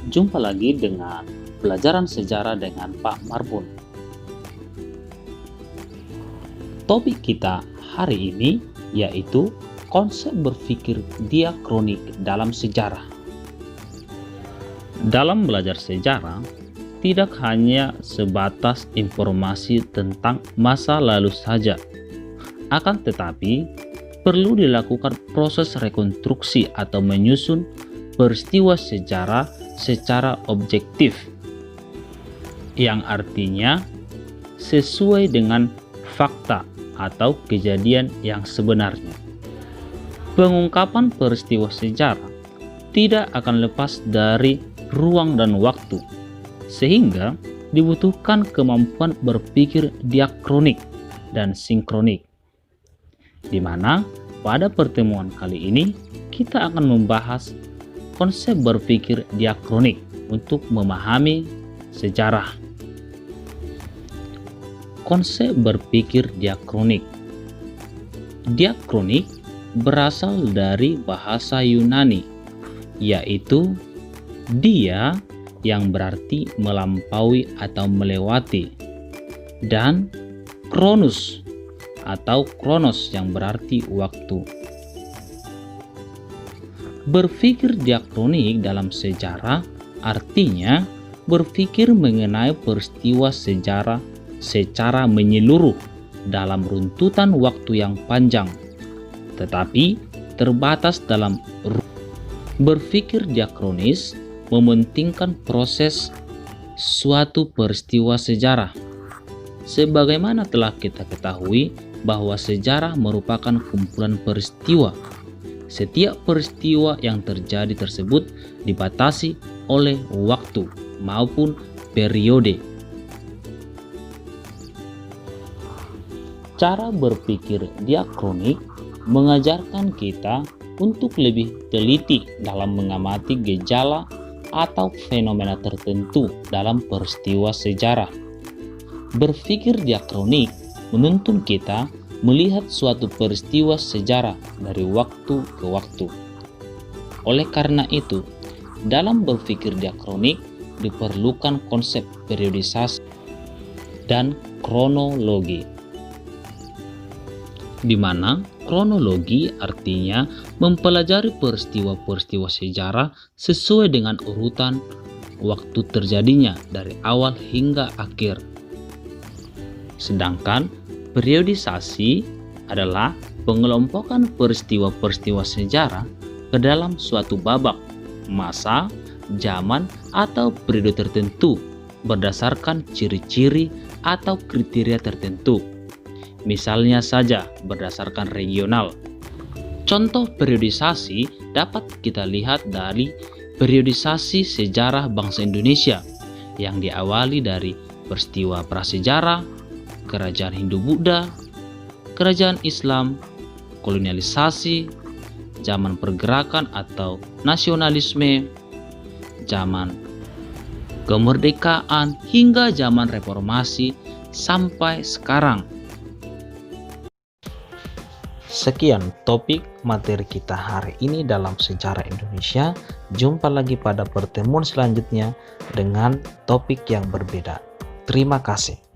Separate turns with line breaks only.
Jumpa lagi dengan pelajaran sejarah dengan Pak Marbun. Topik kita hari ini yaitu konsep berpikir diakronik dalam sejarah. Dalam belajar sejarah, tidak hanya sebatas informasi tentang masa lalu saja, akan tetapi perlu dilakukan proses rekonstruksi atau menyusun peristiwa sejarah secara objektif, yang artinya sesuai dengan fakta atau kejadian yang sebenarnya. Pengungkapan peristiwa sejarah tidak akan lepas dari ruang dan waktu, sehingga dibutuhkan kemampuan berpikir diakronik dan sinkronik, di mana pada pertemuan kali ini kita akan membahas konsep berpikir diakronik untuk memahami sejarah. Konsep berpikir diakronik. Diakronik berasal dari bahasa Yunani, yaitu dia yang berarti melampaui atau melewati, dan kronos atau kronos yang berarti waktu. Berpikir diakronik dalam sejarah artinya berpikir mengenai peristiwa sejarah secara menyeluruh dalam runtutan waktu yang panjang, tetapi terbatas dalam berpikir diakronis mementingkan proses suatu peristiwa sejarah. Sebagaimana telah kita ketahui bahwa sejarah merupakan kumpulan peristiwa. Setiap peristiwa yang terjadi tersebut dibatasi oleh waktu maupun periode. Cara berpikir diakronik mengajarkan kita untuk lebih teliti dalam mengamati gejala atau fenomena tertentu dalam peristiwa sejarah. Berpikir diakronik menuntun kita melihat suatu peristiwa sejarah dari waktu ke waktu. Oleh karena itu, dalam berpikir diakronik diperlukan konsep periodisasi dan kronologi, di mana kronologi artinya mempelajari peristiwa-peristiwa sejarah sesuai dengan urutan waktu terjadinya dari awal hingga akhir. Sedangkan periodisasi adalah pengelompokan peristiwa-peristiwa sejarah ke dalam suatu babak, masa, zaman, atau periode tertentu berdasarkan ciri-ciri atau kriteria tertentu. Misalnya saja berdasarkan regional. Contoh periodisasi dapat kita lihat dari periodisasi sejarah bangsa Indonesia yang diawali dari peristiwa prasejarah, kerajaan Hindu-Buddha, kerajaan Islam, kolonialisasi, zaman pergerakan atau nasionalisme, zaman kemerdekaan, hingga zaman reformasi sampai sekarang. Sekian topik materi kita hari ini dalam sejarah Indonesia. Jumpa lagi pada pertemuan selanjutnya dengan topik yang berbeda. Terima kasih.